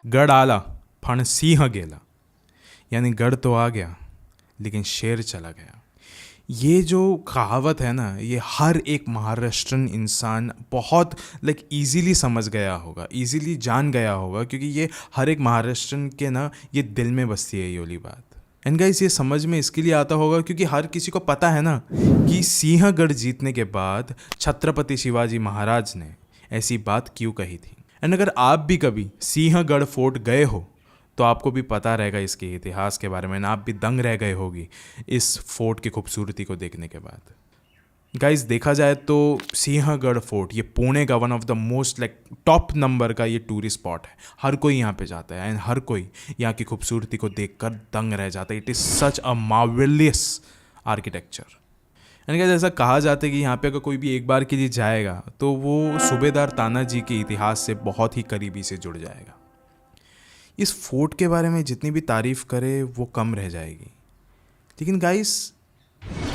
गढ़ आला फण सिंह गेला, यानी गढ़ तो आ गया लेकिन शेर चला गया। ये जो कहावत है ना, ये हर एक महाराष्ट्रन इंसान बहुत ईजीली समझ गया होगा, ईजीली जान गया होगा, क्योंकि ये हर एक महाराष्ट्रन के ना ये दिल में बसती है ये वाली बात। एंड गाइस, ये समझ में इसके लिए आता होगा क्योंकि हर किसी को पता है ना कि सिंहगढ़ जीतने के बाद छत्रपति शिवाजी महाराज ने ऐसी बात क्यों कही थी। एंड अगर आप भी कभी सिंहगढ़ फोर्ट गए हो तो आपको भी पता रहेगा इसके इतिहास के बारे में, ना आप भी दंग रह गए होगी इस फोर्ट की खूबसूरती को देखने के बाद। गाइस, देखा जाए तो सिंहगढ़ फोर्ट ये पुणे का one of the most top number का ये टूरिस्ट स्पॉट है। हर कोई यहाँ पे जाता है एंड हर कोई यहाँ की खूबसूरती को देखकर दंग रह जाता है। It is such a marvellous architecture. And guys, ऐसा कहा जाता है कि यहाँ पे अगर कोई भी एक बार के लिए जाएगा तो वो सूबेदार तानाजी के इतिहास से बहुत ही करीबी से जुड़ जाएगा। इस फोर्ट के बारे में जितनी भी तारीफ़ करे वो कम रह जाएगी, लेकिन गाइस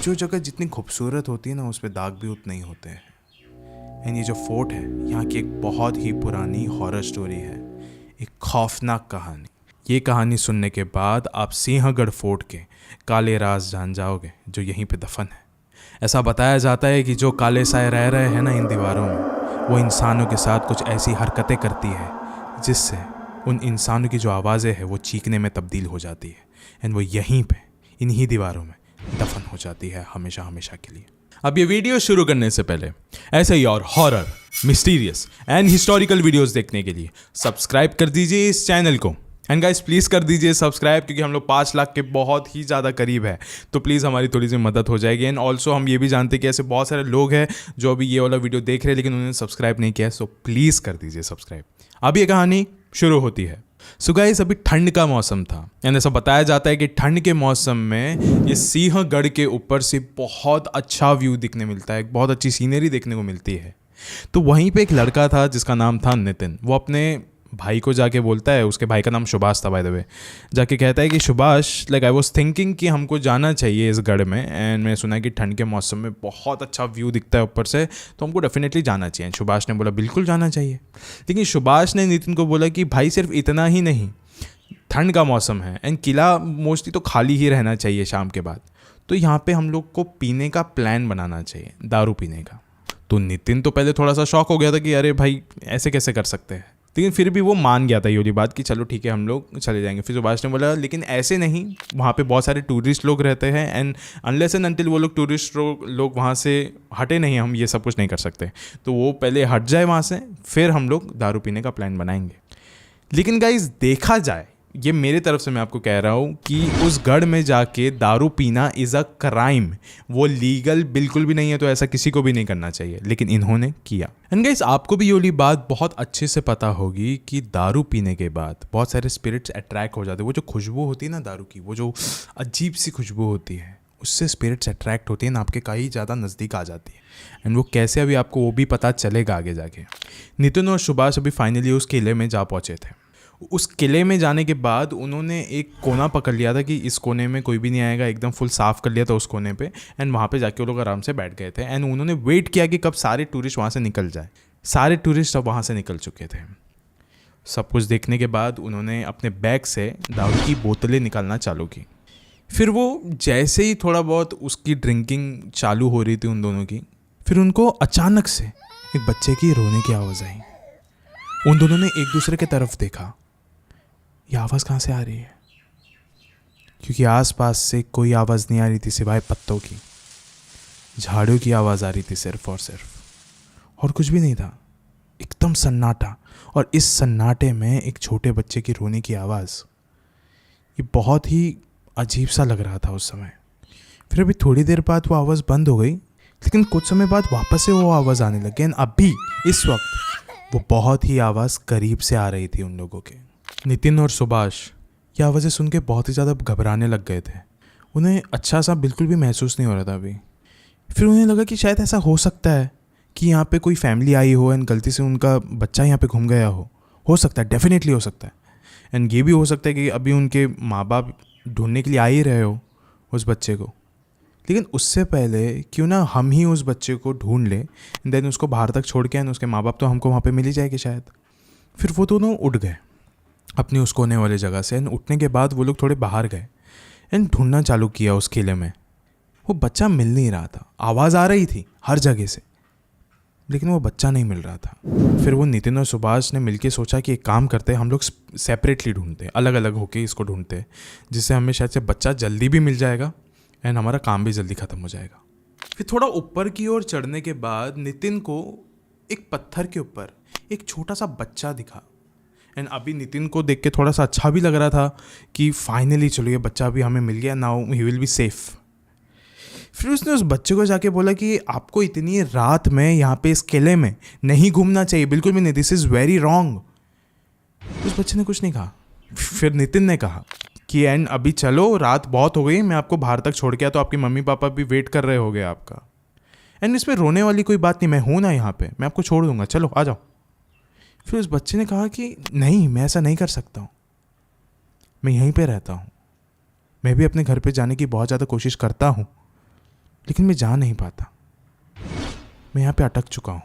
जो जगह जितनी खूबसूरत होती है ना उस पर दाग भी उतने ही होते हैं। एंड ये जो फोर्ट है यहाँ की एक बहुत ही पुरानी हॉरर स्टोरी है, एक खौफनाक कहानी। ये कहानी सुनने के बाद आप सिंहगढ़ फोर्ट के काले राज जान जाओगे जो यहीं पे दफन है। ऐसा बताया जाता है कि जो काले साए रह रहे हैं ना इन दीवारों में, वो इंसानों के साथ कुछ ऐसी हरकतें करती है जिससे उन इंसानों की जो आवाज़ें हैं वो चीखने में तब्दील हो जाती है। एंड वो यहीं पे इन्हीं दीवारों में दफन हो जाती है हमेशा हमेशा के लिए। अब ये वीडियो शुरू करने से पहले ऐसे ही और horror, mysterious and historical videos देखने के लिए सब्सक्राइब कर दीजिए इस चैनल को। एंड गाइस, प्लीज़ कर दीजिए सब्सक्राइब, क्योंकि हम लोग 5 लाख के बहुत ही ज़्यादा करीब है, तो प्लीज़ हमारी थोड़ी सी मदद हो जाएगी। एंड ऑल्सो हम ये भी जानते हैं कि ऐसे बहुत सारे लोग हैं जो अभी ये वाला वीडियो देख रहे हैं लेकिन उन्होंने सब्सक्राइब नहीं किया है, सो प्लीज़ कर दीजिए सब्सक्राइब। अब ये कहानी शुरू होती है। सो गाइस, अभी ठंड का मौसम था एंड ऐसा बताया जाता है कि ठंड के मौसम में ये सिंहगढ़ के ऊपर से बहुत अच्छा व्यू दिखने मिलता है, बहुत अच्छी सीनरी देखने को मिलती है। तो वहीं पे एक लड़का था जिसका नाम था नितिन। वो अपने भाई को जाके बोलता है, उसके भाई का नाम सुभाष था बाय द वे, जाके कहता है कि सुभाष, आई वाज थिंकिंग कि हमको जाना चाहिए इस गढ़ में, एंड मैंने सुना है कि ठंड के मौसम में बहुत अच्छा व्यू दिखता है ऊपर से, तो हमको डेफिनेटली जाना चाहिए। सुभाष ने बोला बिल्कुल जाना चाहिए, लेकिन सुभाष ने नितिन को बोला कि भाई सिर्फ इतना ही नहीं, ठंड का मौसम है एंड किला मोस्टली तो खाली ही रहना चाहिए शाम के बाद, तो यहाँ पे हम लोग को पीने का प्लान बनाना चाहिए, दारू पीने का। तो नितिन तो पहले थोड़ा सा शॉक हो गया था कि अरे भाई ऐसे कैसे कर सकते हैं, लेकिन फिर भी वो मान गया था ये वाली बात कि चलो ठीक है हम लोग चले जाएंगे। फिर सुभाष ने बोला लेकिन ऐसे नहीं, वहाँ पे बहुत सारे टूरिस्ट लोग रहते हैं एंड अनलेस एंड अनटिल वो लोग टूरिस्ट लोग वहाँ से हटे नहीं, हम ये सब कुछ नहीं कर सकते। तो वो पहले हट जाए वहाँ से, फिर हम लोग दारू पीने का प्लान बनाएंगे। लेकिन गाइस, देखा जाए, ये मेरे तरफ से मैं आपको कह रहा हूँ कि उस गढ़ में जाके दारू पीना इज़ अ क्राइम। वो लीगल बिल्कुल भी नहीं है, तो ऐसा किसी को भी नहीं करना चाहिए, लेकिन इन्होंने किया। एंड गाइस, आपको भी ये वाली बात बहुत अच्छे से पता होगी कि दारू पीने के बाद बहुत सारे स्पिरिट्स अट्रैक्ट हो जाते हैं। वो जो खुशबू होती है ना दारू की, वो जो अजीब सी खुशबू होती है, उससे स्पिरिट्स अट्रैक्ट होती है ना, आपके कहीं ज़्यादा नज़दीक आ जाती है। एंड वो कैसे अभी आपको वो भी पता चलेगा आगे जाके। नितिन और सुभाष अभी फाइनली उस किले में जा पहुँचे थे। उस किले में जाने के बाद उन्होंने एक कोना पकड़ लिया था कि इस कोने में कोई भी नहीं आएगा, एकदम फुल साफ़ कर लिया था उस कोने पे। एंड वहाँ पे जाके वो लोग आराम से बैठ गए थे एंड उन्होंने वेट किया कि कब सारे टूरिस्ट वहाँ से निकल जाए। सारे टूरिस्ट अब वहाँ से निकल चुके थे। सब कुछ देखने के बाद उन्होंने अपने बैग से दारू की बोतलें निकालना चालू की। फिर वो जैसे ही थोड़ा बहुत उसकी ड्रिंकिंग चालू हो रही थी उन दोनों की, फिर उनको अचानक से एक बच्चे की रोने की आवाज़ आई। उन दोनों ने एक दूसरे की तरफ देखा, ये आवाज़ कहाँ से आ रही है, क्योंकि आसपास से कोई आवाज़ नहीं आ रही थी सिवाय पत्तों की। झाड़ियों की आवाज़ आ रही थी सिर्फ और सिर्फ, और कुछ भी नहीं था, एकदम सन्नाटा। और इस सन्नाटे में एक छोटे बच्चे की रोने की आवाज़, ये बहुत ही अजीब सा लग रहा था उस समय। फिर अभी थोड़ी देर बाद वो आवाज़ बंद हो गई, लेकिन कुछ समय बाद वापस से वो आवाज़ आने लगी। एंड अभी इस वक्त वो बहुत ही आवाज़ करीब से आ रही थी उन लोगों के। नितिन और सुभाष ये आवाज़ें सुन के बहुत ही ज़्यादा घबराने लग गए थे। उन्हें अच्छा सा बिल्कुल भी महसूस नहीं हो रहा था अभी। फिर उन्हें लगा कि शायद ऐसा हो सकता है कि यहाँ पे कोई फैमिली आई हो एंड गलती से उनका बच्चा यहाँ पे घूम गया हो सकता है, डेफिनेटली हो सकता है। एंड ये भी हो सकता है कि अभी उनके माँ बाप ढूंढने के लिए आ ही रहे हो उस बच्चे को, लेकिन उससे पहले क्यों ना हम ही उस बच्चे को ढूंढ लें, देन उसको बाहर तक छोड़ के एंड उसके माँ बाप तो हमको वहाँ पे मिल ही जाएंगे शायद। फिर वो दोनों उठ गए अपनी उस कोने वाले जगह से। एंड उठने के बाद वो लोग थोड़े बाहर गए एंड ढूंढना चालू किया उस किले में। वो बच्चा मिल नहीं रहा था, आवाज़ आ रही थी हर जगह से, लेकिन वो बच्चा नहीं मिल रहा था। फिर वो नितिन और सुभाष ने मिलके सोचा कि एक काम करते, हम लोग सेपरेटली ढूंढते, अलग अलग होके इसको ढूंढते, जिससे हमें शायद से बच्चा जल्दी भी मिल जाएगा एंड हमारा काम भी जल्दी ख़त्म हो जाएगा। फिर थोड़ा ऊपर की ओर चढ़ने के बाद नितिन को एक पत्थर के ऊपर एक छोटा सा बच्चा दिखा। एंड अभी नितिन को देख के थोड़ा सा अच्छा भी लग रहा था कि फाइनली चलो ये बच्चा अभी हमें मिल गया, now he will be safe. फिर उसने उस बच्चे को जाके बोला कि आपको इतनी रात में यहाँ पे इस किले में नहीं घूमना चाहिए, बिल्कुल भी नहीं, दिस इज़ वेरी रॉन्ग। उस बच्चे ने कुछ नहीं कहा। फिर नितिन ने कहा कि एंड अभी चलो, रात बहुत हो गई, मैं आपको बाहर तक छोड़ गया तो आपके मम्मी पापा भी वेट कर रहे होंगे आपका। एंड इसमें रोने वाली कोई बात नहीं, मैं हूँ ना यहाँ पे, मैं आपको छोड़ दूंगा, चलो आ जाओ। फिर उस बच्चे ने कहा कि नहीं, मैं ऐसा नहीं कर सकता हूँ, मैं यहीं पे रहता हूँ, मैं भी अपने घर पे जाने की बहुत ज़्यादा कोशिश करता हूँ, लेकिन मैं जा नहीं पाता, मैं यहाँ पे अटक चुका हूँ।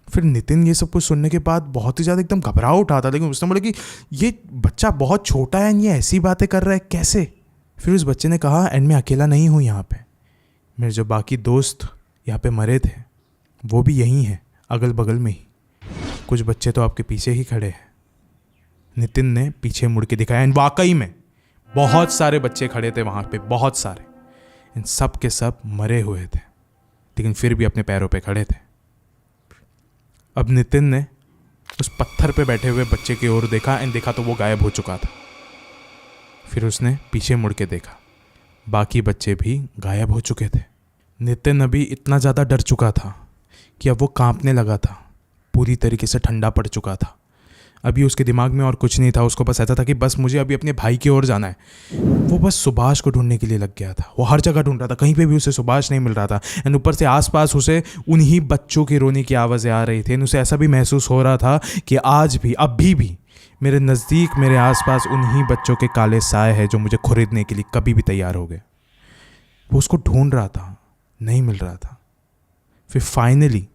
फिर नितिन ये सब कुछ सुनने के बाद बहुत ही ज़्यादा एकदम घबरा उठा था, लेकिन उसने बोला कि ये बच्चा बहुत छोटा है, ये ऐसी बातें कर रहा है कैसे। फिर उस बच्चे ने कहा एंड मैं अकेला नहीं हूँ यहाँ पे, मेरे जो बाकी दोस्त यहाँ पे मरे थे वो भी यहीं हैं, अगल बगल में ही, कुछ बच्चे तो आपके पीछे ही खड़े हैं। नितिन ने पीछे मुड़ के दिखाया एंड वाकई में बहुत सारे बच्चे खड़े थे वहाँ पे, बहुत सारे, इन सब के सब मरे हुए थे, लेकिन फिर भी अपने पैरों पे खड़े थे। अब नितिन ने उस पत्थर पे बैठे हुए बच्चे की ओर देखा एंड देखा तो वो गायब हो चुका था। फिर उसने पीछे मुड़ के देखा, बाकी बच्चे भी गायब हो चुके थे। नितिन अभी इतना ज़्यादा डर चुका था कि अब वो कांपने लगा था, पूरी तरीके से ठंडा पड़ चुका था। अभी उसके दिमाग में और कुछ नहीं था, उसको बस ऐसा था कि बस मुझे अभी अपने भाई की ओर जाना है। वो बस सुभाष को ढूंढने के लिए लग गया था, वो हर जगह ढूंढ रहा था, कहीं पे भी उसे सुभाष नहीं मिल रहा था। एंड ऊपर से आसपास उसे उन्हीं बच्चों की रोने की आवाज़ें आ रही थी। उसे ऐसा भी महसूस हो रहा था कि आज भी, अभी भी मेरे नज़दीक, मेरे आसपास उन्हीं बच्चों के काले साए हैं जो मुझे खरीदने के लिए कभी भी तैयार हो गए। वो उसको ढूंढ रहा था, नहीं मिल रहा था। फिर फाइनली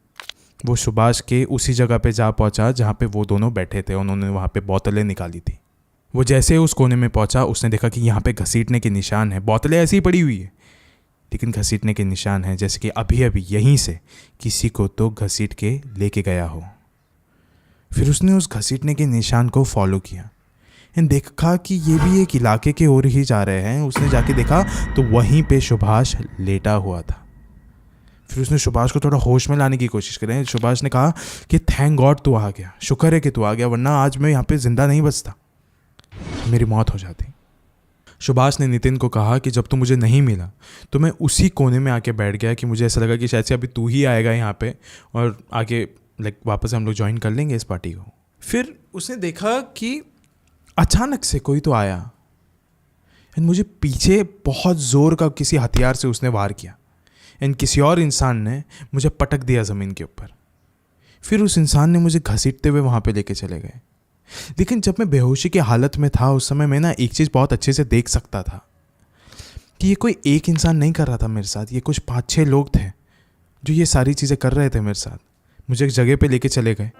वो सुभाष के उसी जगह पे जा पहुंचा जहाँ पे वो दोनों बैठे थे। उन्होंने वहाँ पे बोतलें निकाली थी। वो जैसे ही उस कोने में पहुंचा, उसने देखा कि यहाँ पे घसीटने के निशान है, बोतलें ऐसी ही पड़ी हुई है, लेकिन घसीटने के निशान हैं, जैसे कि अभी अभी यहीं से किसी को तो घसीट के लेके गया हो। फिर उसने उस घसीटने के निशान को फॉलो किया एंड देखा कि ये भी एक इलाके के ओर ही जा रहे हैं। उसने जाके देखा तो वहीं पे सुभाष लेटा हुआ था। फिर उसने सुभाष को थोड़ा होश में लाने की कोशिश करी। सुभाष ने कहा कि थैंक गॉड तू आ गया, शुक्र है कि तू आ गया, वरना आज मैं यहाँ पे ज़िंदा नहीं बचता, मेरी मौत हो जाती। सुभाष ने नितिन को कहा कि जब तू मुझे नहीं मिला तो मैं उसी कोने में आके बैठ गया कि मुझे ऐसा लगा कि शायद से अभी तू ही आएगा यहाँ पे और आगे वापस हम लोग ज्वाइन कर लेंगे इस पार्टी को। फिर उसने देखा कि अचानक से कोई तो आया एंड मुझे पीछे बहुत ज़ोर का किसी हथियार से उसने वार किया एंड किसी और इंसान ने मुझे पटक दिया ज़मीन के ऊपर। फिर उस इंसान ने मुझे घसीटते हुए वहाँ पे लेके चले गए। लेकिन जब मैं बेहोशी की हालत में था उस समय मैं ना एक चीज़ बहुत अच्छे से देख सकता था कि ये कोई एक इंसान नहीं कर रहा था मेरे साथ, ये कुछ 5-6 लोग थे जो ये सारी चीज़ें कर रहे थे मेरे साथ। मुझे एक जगह पे लेके चले गए,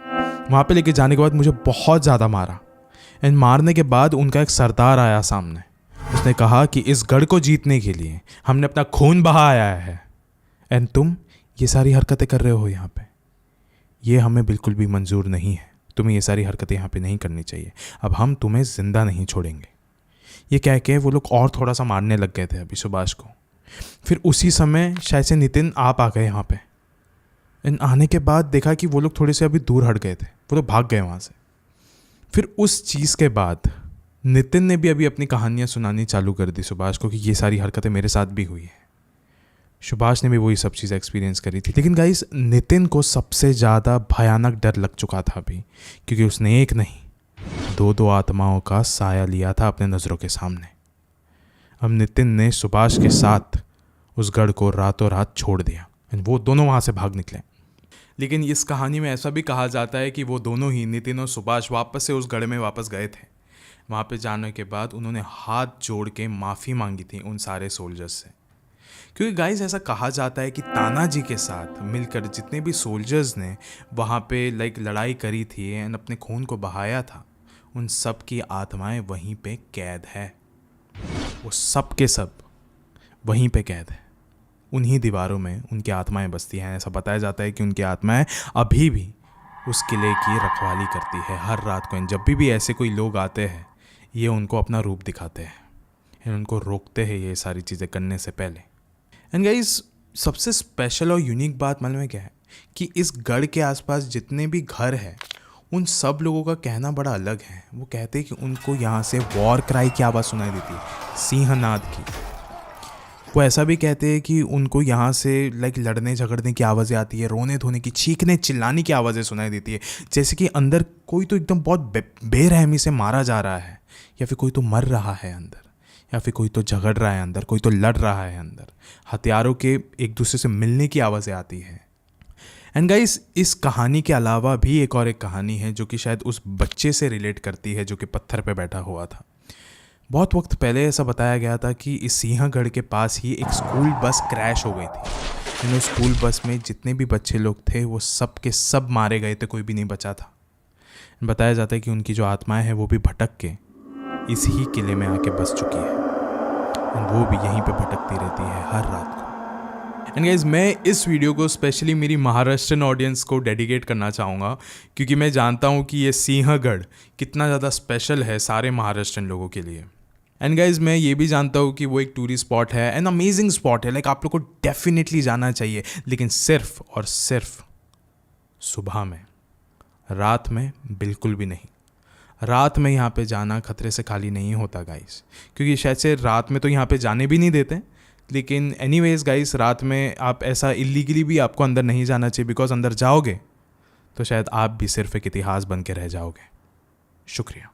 वहाँ पे लेके जाने के बाद मुझे बहुत ज़्यादा मारा एंड मारने के बाद उनका एक सरदार आया सामने। उसने कहा कि इस गढ़ को जीतने के लिए हमने अपना खून बहाया है एंड तुम ये सारी हरकतें कर रहे हो यहाँ पे, ये हमें बिल्कुल भी मंजूर नहीं है, तुम्हें ये सारी हरकतें यहाँ पे नहीं करनी चाहिए, अब हम तुम्हें ज़िंदा नहीं छोड़ेंगे। ये कह के वो लोग और थोड़ा सा मारने लग गए थे अभी सुभाष को। फिर उसी समय शायद से नितिन आप आ गए यहाँ पे। इन आने के बाद देखा कि वो लोग थोड़े से अभी दूर हट गए थे, वो लोग भाग गए वहाँ से। फिर उस चीज़ के बाद नितिन ने भी अभी अपनी कहानियाँ सुनानी चालू कर दी सुभाष को कि ये सारी हरकतें मेरे साथ भी हुई है। सुभाष ने भी वही सब चीज़ें एक्सपीरियंस करी थी। लेकिन गाइस, नितिन को सबसे ज़्यादा भयानक डर लग चुका था अभी, क्योंकि उसने एक नहीं 2-2 आत्माओं का साया लिया था अपने नज़रों के सामने। अब नितिन ने सुभाष के साथ उस गढ़ को रातों रात छोड़ दिया, वो दोनों वहाँ से भाग निकले। लेकिन इस कहानी में ऐसा भी कहा जाता है कि वो दोनों ही, नितिन और सुभाष, वापस से उस गढ़ में वापस गए थे। वहाँ पे जाने के बाद उन्होंने हाथ जोड़ के माफ़ी मांगी थी उन सारे सोल्जर्स से, क्योंकि गाइस ऐसा कहा जाता है कि तानाजी के साथ मिलकर जितने भी सोल्जर्स ने वहाँ पे लड़ाई करी थी एंड अपने खून को बहाया था, उन सब की आत्माएं वहीं पे कैद है। वो सब के सब वहीं पे कैद है, उन्हीं दीवारों में उनकी आत्माएं बसती हैं। ऐसा बताया जाता है कि उनकी आत्माएं अभी भी उस किले की रखवाली करती है हर रात को। जब भी ऐसे कोई लोग आते हैं, ये उनको अपना रूप दिखाते हैं, उनको रोकते हैं ये सारी चीज़ें करने से पहले। एंड गाइस, सबसे स्पेशल और यूनिक बात मालूम है क्या है कि इस गढ़ के आसपास जितने भी घर हैं, उन सब लोगों का कहना बड़ा अलग है। वो कहते हैं कि उनको यहाँ से वॉर क्राई की आवाज़ सुनाई देती है, सिंहनाद की। वो ऐसा भी कहते हैं कि उनको यहाँ से लड़ने झगड़ने की आवाज़ें आती है, रोने धोने की, चीखने चिल्लाने की आवाज़ें सुनाई देती है, जैसे कि अंदर कोई तो एकदम बहुत बेरहमी से मारा जा रहा है, या फिर कोई तो मर रहा है अंदर, या फिर कोई तो झगड़ रहा है अंदर, कोई तो लड़ रहा है अंदर। हथियारों के एक दूसरे से मिलने की आवाज़ें आती हैं। एंड गाइस, इस कहानी के अलावा भी एक और एक कहानी है जो कि शायद उस बच्चे से रिलेट करती है जो कि पत्थर पे बैठा हुआ था। बहुत वक्त पहले ऐसा बताया गया था कि इस सिंहगढ़ के पास ही एक स्कूल बस क्रैश हो गई थी। उस स्कूल बस में जितने भी बच्चे लोग थे वो सब के सब मारे गए थे, कोई भी नहीं बचा था। बताया जाता है कि उनकी जो आत्माएं हैं वो भी भटक के इस ही किले में आके बस चुकी है, वो भी यहीं पे भटकती रहती है हर रात को। एंड गाइस, मैं इस वीडियो को स्पेशली मेरी महाराष्ट्रन ऑडियंस को डेडिकेट करना चाहूँगा, क्योंकि मैं जानता हूँ कि ये सिंहगढ़ कितना ज़्यादा स्पेशल है सारे महाराष्ट्रन लोगों के लिए। एंड गाइज, मैं ये भी जानता हूँ कि वो एक टूरिस्ट स्पॉट है, एन अमेजिंग स्पॉट है, आप लोग को डेफिनेटली जाना चाहिए, लेकिन सिर्फ और सिर्फ सुबह में, रात में बिल्कुल भी नहीं। रात में यहाँ पे जाना खतरे से खाली नहीं होता गाइस, क्योंकि शायद से रात में तो यहाँ पे जाने भी नहीं देते। लेकिन एनीवेज गाइस, रात में आप ऐसा इलीगली भी आपको अंदर नहीं जाना चाहिए, बिकॉज अंदर जाओगे तो शायद आप भी सिर्फ एक इतिहास बन के रह जाओगे। शुक्रिया।